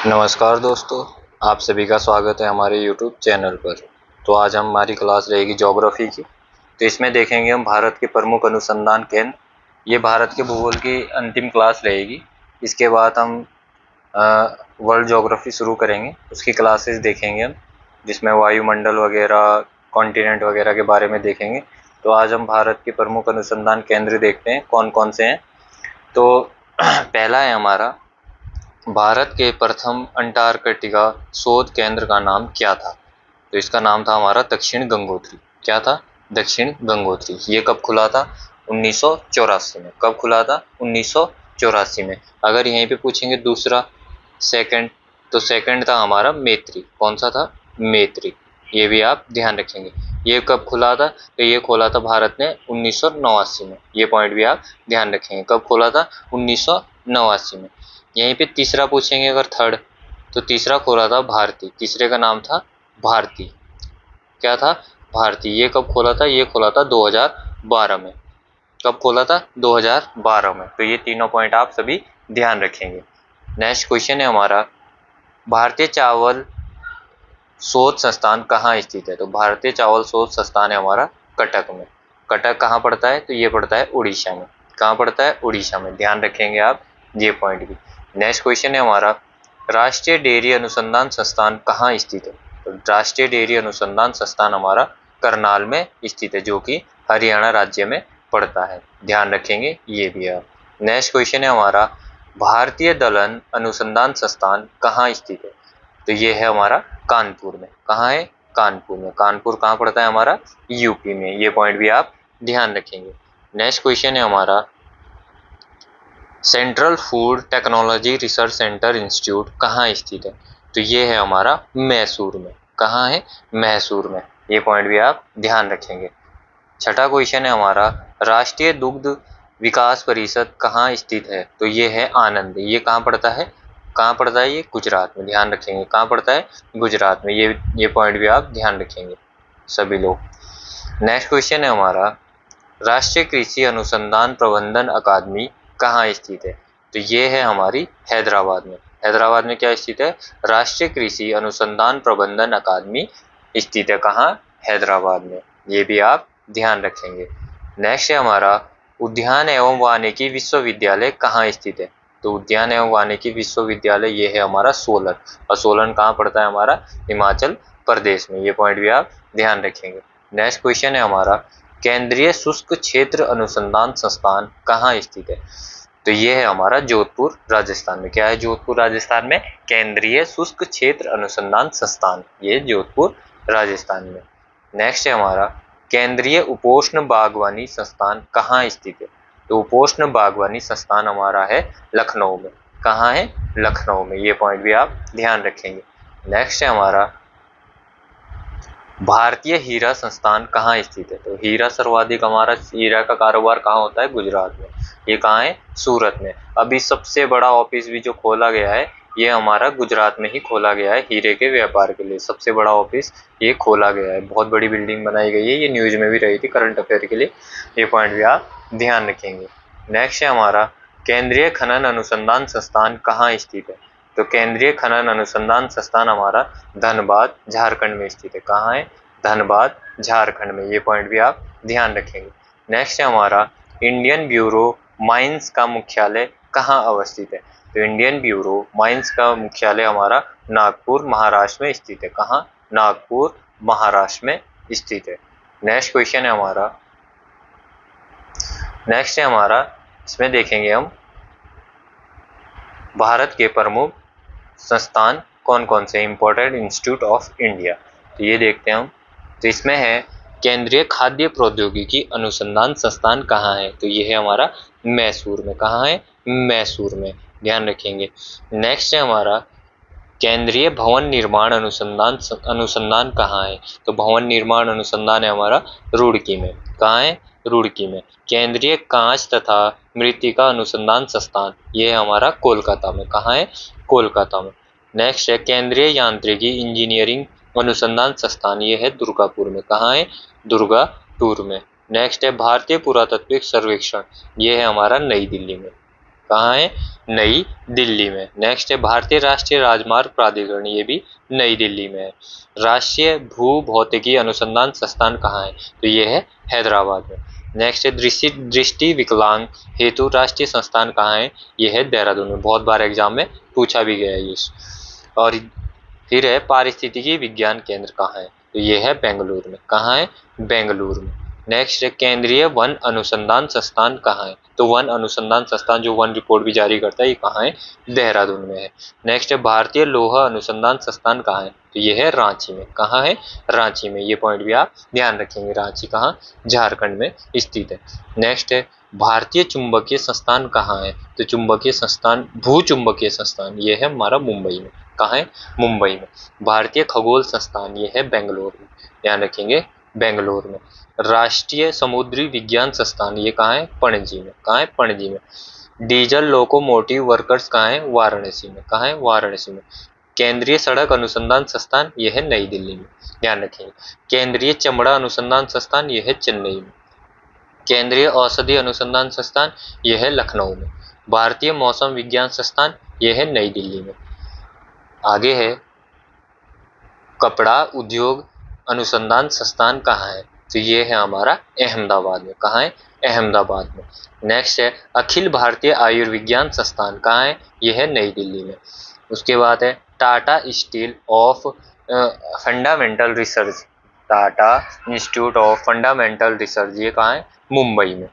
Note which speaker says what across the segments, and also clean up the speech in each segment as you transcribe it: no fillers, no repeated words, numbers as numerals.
Speaker 1: नमस्कार दोस्तों, आप सभी का स्वागत है हमारे यूट्यूब चैनल पर। तो आज हमारी क्लास रहेगी ज्योग्राफी की। तो इसमें देखेंगे हम भारत के प्रमुख अनुसंधान केंद्र। ये भारत के भूगोल की अंतिम क्लास रहेगी। इसके बाद हम वर्ल्ड ज्योग्राफी शुरू करेंगे, उसकी क्लासेस देखेंगे हम, जिसमें वायुमंडल वगैरह, कॉन्टिनेंट वगैरह के बारे में देखेंगे। तो आज हम भारत के प्रमुख अनुसंधान केंद्र देखते हैं कौन कौन से हैं। तो पहला है हमारा, भारत के प्रथम अंटार्कटिका शोध केंद्र का नाम क्या था? तो इसका नाम था हमारा दक्षिण गंगोत्री। क्या था? दक्षिण गंगोत्री। ये कब खुला था? 1984 में। कब खुला था? 1984 में। अगर यहीं पे पूछेंगे दूसरा, सेकंड, तो सेकंड था हमारा मैत्री। कौन सा था? मैत्री। ये भी आप ध्यान रखेंगे। ये कब खुला था? तो ये खोला था भारत ने 1989 में। ये पॉइंट भी आप ध्यान रखेंगे। कब खोला था? 1989 में। यहीं पे तीसरा पूछेंगे अगर थर्ड, तो तीसरा खोला था भारती। तीसरे का नाम था भारती। क्या था? भारती। ये कब खोला था? ये खोला था 2012 में। कब खोला था? 2012 में। तो ये तीनों पॉइंट आप सभी ध्यान रखेंगे। नेक्स्ट क्वेश्चन है हमारा, भारतीय चावल शोध संस्थान कहाँ स्थित है? तो भारतीय चावल शोध संस्थान है हमारा कटक में। कटक कहाँ पड़ता है? तो ये पड़ता है उड़ीसा में। कहाँ पड़ता है? उड़ीसा में। ध्यान रखेंगे आप ये पॉइंट भी। नेक्स्ट क्वेश्चन है हमारा, राष्ट्रीय डेयरी अनुसंधान संस्थान कहाँ स्थित है? तो राष्ट्रीय डेयरी अनुसंधान संस्थान हमारा करनाल में स्थित है, जो कि हरियाणा राज्य में पड़ता है। ध्यान रखेंगे ये भी आप। नेक्स्ट क्वेश्चन है हमारा, भारतीय दलहन अनुसंधान संस्थान कहाँ स्थित है? तो ये है हमारा कानपुर में। कहाँ है? कानपुर में। कानपुर कहाँ पड़ता है? हमारा यूपी में। ये पॉइंट भी आप ध्यान रखेंगे। नेक्स्ट क्वेश्चन है हमारा, central food technology research centre institute कहाँ स्थित है? तो ये है हमारा मैसूर में। कहाँ है? मैसूर में। ये पॉइंट भी आप ध्यान रखेंगे। छठा क्वेश्चन है हमारा, राष्ट्रीय दुग्ध विकास परिषद कहाँ स्थित है? तो ये है आनंद। ये कहाँ पड़ता है? कहाँ पड़ता है? ये गुजरात में। ध्यान रखेंगे कहाँ पड़ता है? गुजरात में। ये पॉइंट भी आप ध्यान रखेंगे सभी लोग। नेक्स्ट क्वेश्चन है हमारा, राष्ट्रीय कृषि अनुसंधान प्रबंधन अकादमी कहाँ स्थित है? तो ये है हमारी हैदराबाद में। हैदराबाद में क्या स्थित है? राष्ट्रीय कृषि अनुसंधान प्रबंधन अकादमी स्थित है। कहाँ? हैदराबाद में। ये भी आप ध्यान रखेंगे। नेक्स्ट है हमारा, उद्यान एवं वानिकी विश्वविद्यालय कहाँ स्थित है? तो उद्यान एवं वानिकी विश्वविद्यालय ये है हमारा सोलन। और सोलन कहाँ पड़ता है? हमारा हिमाचल प्रदेश में। ये पॉइंट भी आप ध्यान रखेंगे। नेक्स्ट क्वेश्चन है हमारा, केंद्रीय शुष्क क्षेत्र अनुसंधान संस्थान कहाँ स्थित है? तो ये है हमारा जोधपुर राजस्थान में। क्या है जोधपुर राजस्थान में? केंद्रीय शुष्क क्षेत्र अनुसंधान संस्थान, ये जोधपुर राजस्थान में। नेक्स्ट है हमारा, केंद्रीय उपोष्ण बागवानी संस्थान कहाँ स्थित है? तो उपोष्ण बागवानी संस्थान हमारा है लखनऊ में। कहाँ है? लखनऊ में। ये पॉइंट भी आप ध्यान रखेंगे। नेक्स्ट है हमारा, भारतीय हीरा संस्थान कहाँ स्थित है? तो हीरा सर्वाधिक हमारा हीरा का कारोबार कहाँ होता है? गुजरात में। ये कहाँ है? सूरत में। अभी सबसे बड़ा ऑफिस भी जो खोला गया है, ये हमारा गुजरात में ही खोला गया है। हीरे के व्यापार के लिए सबसे बड़ा ऑफिस ये खोला गया है। बहुत बड़ी बिल्डिंग बनाई गई है। ये न्यूज में भी रही थी करंट अफेयर के लिए। ये पॉइंट भी आप ध्यान रखेंगे। नेक्स्ट है हमारा, केंद्रीय खनन अनुसंधान संस्थान कहाँ स्थित है? तो केंद्रीय खनन अनुसंधान संस्थान हमारा धनबाद झारखंड में स्थित है। कहाँ है? धनबाद झारखंड में। ये पॉइंट भी आप ध्यान रखेंगे। नेक्स्ट है हमारा, इंडियन ब्यूरो माइंस का मुख्यालय कहाँ अवस्थित है? तो इंडियन ब्यूरो माइंस का मुख्यालय हमारा नागपुर महाराष्ट्र में स्थित है। कहाँ? नागपुर महाराष्ट्र में स्थित है। नेक्स्ट क्वेश्चन है हमारा, इसमें देखेंगे हम भारत के प्रमुख संस्थान कौन कौन से, इंपॉर्टेंट इंस्टीट्यूट ऑफ इंडिया। तो ये देखते हैं हम। तो इसमें है, केंद्रीय खाद्य प्रौद्योगिकी अनुसंधान संस्थान कहाँ है? तो ये है हमारा मैसूर में। कहाँ है? मैसूर में। ध्यान रखेंगे। नेक्स्ट है हमारा, केंद्रीय भवन निर्माण अनुसंधान अनुसंधान कहाँ है? तो भवन निर्माण अनुसंधान है हमारा रुड़की में। कहाँ है? रुड़की में। केंद्रीय कांच तथा मृत्तिका अनुसंधान संस्थान ये है हमारा कोलकाता में। कहाँ है? कोलकाता में। नेक्स्ट है, केंद्रीय यांत्रिकी इंजीनियरिंग अनुसंधान संस्थान ये है दुर्गापुर में। कहाँ है? दुर्गापुर में। नेक्स्ट है, भारतीय पुरातात्विक सर्वेक्षण ये है हमारा नई दिल्ली में। कहाँ है? नई दिल्ली में। नेक्स्ट है भारतीय राष्ट्रीय राजमार्ग प्राधिकरण, ये भी नई दिल्ली में है। राष्ट्रीय भूभौतिकी अनुसंधान संस्थान कहाँ है? तो ये है हैदराबाद में। नेक्स्ट है दृष्टि विकलांग हेतु राष्ट्रीय संस्थान कहाँ है? ये है देहरादून में। बहुत बार एग्जाम में पूछा भी गया है ये। और फिर है पारिस्थितिकी विज्ञान केंद्र कहाँ है? तो ये है बेंगलुरु में। कहाँ है? बेंगलुरु में। नेक्स्ट है केंद्रीय वन अनुसंधान संस्थान कहाँ है? तो वन अनुसंधान संस्थान जो वन रिपोर्ट भी जारी करता है, ये कहाँ है? देहरादून में है। नेक्स्ट है भारतीय लोहा अनुसंधान संस्थान कहाँ है? तो ये है रांची में। कहाँ है? रांची में। ये पॉइंट भी आप ध्यान रखेंगे। रांची कहाँ? झारखंड में स्थित है। नेक्स्ट है भारतीय चुंबकीय संस्थान कहाँ है? तो चुंबकीय संस्थान, भू चुंबकीय संस्थान, ये है हमारा मुंबई में। कहाँ है? मुंबई में। भारतीय खगोल संस्थान, ये है बेंगलोर में। ध्यान रखेंगे, बेंगलोर में। राष्ट्रीय समुद्री विज्ञान संस्थान, ये कहाँ है? पणजी में। कहाँ है? पणजी में। डीजल लोकोमोटिव वर्कर्स कहाँ है? वाराणसी में। कहाँ है? वाराणसी में। केंद्रीय सड़क अनुसंधान संस्थान, ये है नई दिल्ली में। ध्यान रखेंगे। केंद्रीय चमड़ा अनुसंधान संस्थान, ये है चेन्नई में। केंद्रीय औषधि अनुसंधान संस्थान, ये है लखनऊ में। भारतीय मौसम विज्ञान संस्थान, ये है नई दिल्ली में। आगे है कपड़ा उद्योग अनुसंधान संस्थान कहाँ है? तो ये है हमारा अहमदाबाद में। कहाँ है? अहमदाबाद में। नेक्स्ट है अखिल भारतीय आयुर्विज्ञान संस्थान कहाँ है? ये है नई दिल्ली में। उसके बाद है Tata institute of fundamental research, Tata institute of fundamental research, ये कहाँ है? मुंबई में।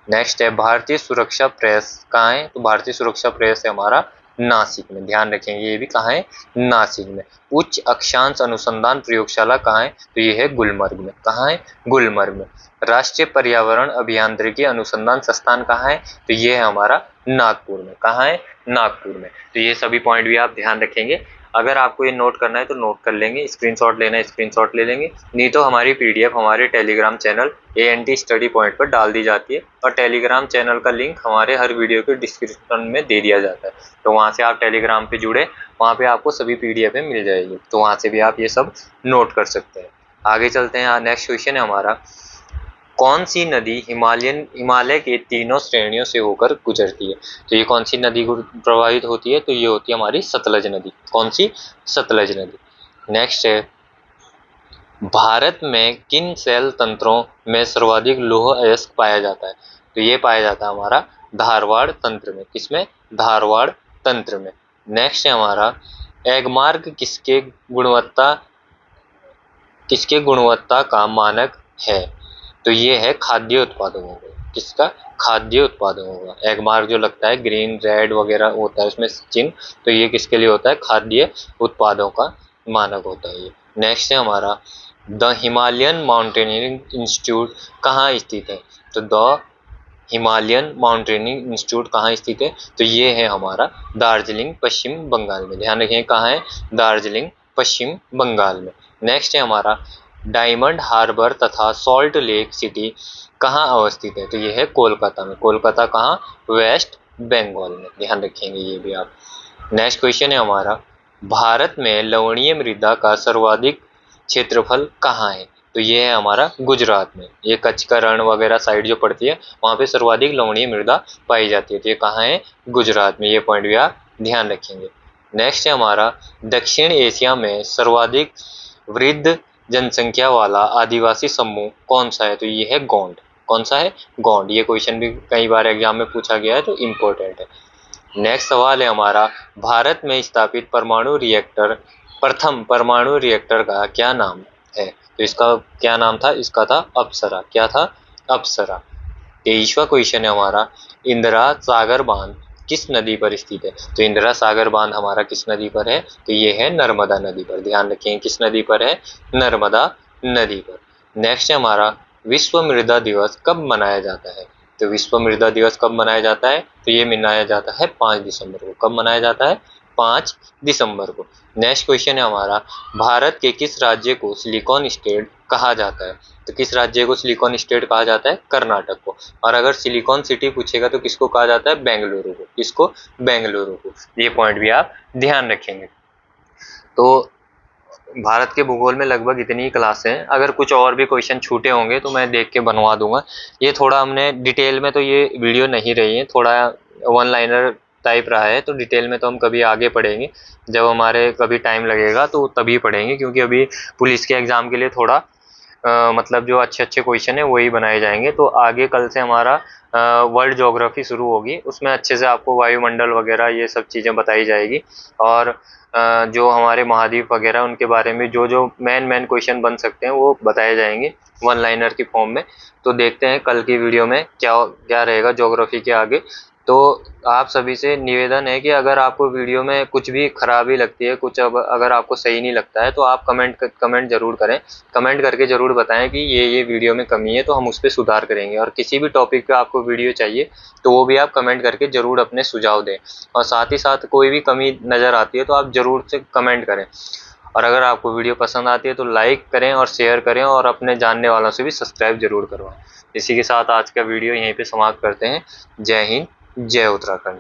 Speaker 1: नेक्स्ट है भारतीय सुरक्षा प्रेस कहाँ है? तो भारतीय सुरक्षा प्रेस है हमारा नासिक में। ध्यान रखेंगे, ये भी कहाँ है? नासिक में। उच्च अक्षांश अनुसंधान प्रयोगशाला कहाँ है? तो ये है गुलमर्ग में। कहाँ है? गुलमर्ग में। राष्ट्रीय पर्यावरण अभियांत्रिकी अनुसंधान संस्थान कहाँ है? तो ये है हमारा नागपुर में। कहाँ है? नागपुर में। तो ये सभी पॉइंट भी आप ध्यान रखेंगे। अगर आपको ये नोट करना है तो नोट कर लेंगे, स्क्रीनशॉट लेना है स्क्रीनशॉट ले लेंगे, नहीं तो हमारी पीडीएफ हमारे Telegram channel ANT study point पर डाल दी जाती है और टेलीग्राम चैनल का लिंक हमारे हर वीडियो के डिस्क्रिप्शन में दे दिया जाता है। तो वहाँ से आप टेलीग्राम पे जुड़े, वहाँ पे आपको सभी पीडीएफ मिल जाएगी, तो वहाँ से भी आप ये सब नोट कर सकते हैं। आगे चलते हैं। नेक्स्ट क्वेश्चन है हमारा, कौन सी नदी हिमालय के तीनों श्रेणियों से होकर गुजरती है? तो ये कौन सी नदी प्रवाहित होती है? तो ये होती है हमारी सतलज नदी। कौन सी? सतलज नदी। नेक्स्ट है भारत में किन सेल तंत्रों में सर्वाधिक लौह अयस्क पाया जाता है? तो ये पाया जाता है हमारा धारवाड़ तंत्र में। किसमें? धारवाड़ तंत्र में। नेक्स्ट है हमारा एगमार्क किसके गुणवत्ता का मानक है? तो ये है खाद्य उत्पादों का। किसका? खाद्य उत्पादों का। एगमार्क जो लगता है ग्रीन रेड वगैरह होता है उसमें चिन्ह, तो ये किसके लिए होता है? खाद्य उत्पादों का मानक होता है ये। नेक्स्ट है हमारा द हिमालयन माउंटेनियरिंग इंस्टीट्यूट कहाँ स्थित है? तो द हिमालयन माउंटेनियरिंग इंस्टीट्यूट कहाँ स्थित है? तो ये है हमारा दार्जिलिंग पश्चिम बंगाल में। ध्यान रखें, कहाँ है? दार्जिलिंग पश्चिम बंगाल में। नेक्स्ट है हमारा डायमंड हार्बर तथा सॉल्ट लेक सिटी कहाँ अवस्थित है? तो ये है कोलकाता में। कोलकाता कहाँ? वेस्ट बंगाल में। ध्यान रखेंगे ये भी आप। नेक्स्ट क्वेश्चन है हमारा भारत में लवणीय मृदा का सर्वाधिक क्षेत्रफल कहाँ है? तो ये है हमारा गुजरात में। ये कच्छ का रण वगैरह साइड जो पड़ती है वहाँ पे सर्वाधिक लवणीय मृदा पाई जाती है, तो ये कहाँ है? गुजरात में। ये पॉइंट भी आप ध्यान रखेंगे। नेक्स्ट है हमारा दक्षिण एशिया में सर्वाधिक वृद्ध जनसंख्या वाला आदिवासी समूह कौन सा है? तो ये है गोंड। कौन सा है? गोंड। ये क्वेश्चन भी कई बार एग्जाम में पूछा गया है, तो इम्पोर्टेंट है। नेक्स्ट सवाल है हमारा भारत में स्थापित परमाणु रिएक्टर, प्रथम परमाणु रिएक्टर का क्या नाम है? तो इसका क्या नाम था? इसका था अप्सरा। क्या था? अप्सरा। 23वां क्वेश्चन है हमारा इंदिरा सागर बांध किस नदी पर स्थित है? तो इंदिरा सागर बांध हमारा किस नदी पर है? तो ये है नर्मदा नदी पर। ध्यान रखें, किस नदी पर है? नर्मदा नदी पर। नेक्स्ट है हमारा विश्व मृदा दिवस कब मनाया जाता है? तो विश्व मृदा दिवस कब मनाया जाता है? तो ये मनाया जाता है 5 दिसंबर को। कब मनाया जाता है? 5 दिसंबर को। नेक्स्ट क्वेश्चन है हमारा भारत के किस राज्य को सिलिकॉन स्टेट कहा जाता है? तो किस राज्य को सिलिकॉन स्टेट कहा जाता है? कर्नाटक को। और अगर सिलिकॉन सिटी पूछेगा तो किसको कहा जाता है? बेंगलुरु को। किसको? बेंगलुरु को। ये पॉइंट भी आप ध्यान रखेंगे। तो भारत के भूगोल में लगभग इतनी ही क्लासें हैं। अगर कुछ और भी क्वेश्चन छूटे होंगे तो मैं देख के बनवा दूंगा। ये थोड़ा हमने डिटेल में तो ये वीडियो नहीं रही है, थोड़ा वन लाइनर टाइप रहा है, तो डिटेल में तो हम कभी आगे पढ़ेंगे, जब हमारे कभी टाइम लगेगा तो तभी पढ़ेंगे, क्योंकि अभी पुलिस के एग्ज़ाम के लिए थोड़ा मतलब जो अच्छे अच्छे क्वेश्चन है वही बनाए जाएंगे। तो आगे कल से हमारा वर्ल्ड ज्योग्राफी शुरू होगी, उसमें अच्छे से आपको वायुमंडल वगैरह ये सब चीज़ें बताई जाएगी, और जो हमारे महाद्वीप वगैरह उनके बारे में जो जो मेन क्वेश्चन बन सकते हैं वो बताए जाएंगे वन लाइनर की फॉर्म में। तो देखते हैं कल की वीडियो में क्या क्या रहेगा ज्योग्राफी के आगे। तो आप सभी से निवेदन है कि अगर आपको वीडियो में कुछ भी खराबी लगती है, कुछ अब अगर आपको सही नहीं लगता है, तो आप कमेंट जरूर करें, कमेंट करके ज़रूर बताएं कि ये वीडियो में कमी है, तो हम उस पर सुधार करेंगे। और किसी भी टॉपिक पे आपको वीडियो चाहिए तो वो भी आप कमेंट करके ज़रूर अपने सुझाव दें, और साथ ही साथ कोई भी कमी नज़र आती है तो आप ज़रूर से कमेंट करें। और अगर आपको वीडियो पसंद आती है तो लाइक करें और शेयर करें, और अपने जानने वालों से भी सब्सक्राइब जरूर करवाएं। इसी के साथ आज का वीडियो यहीं पे समाप्त करते हैं। जय हिंद, जय उत्तराखंड।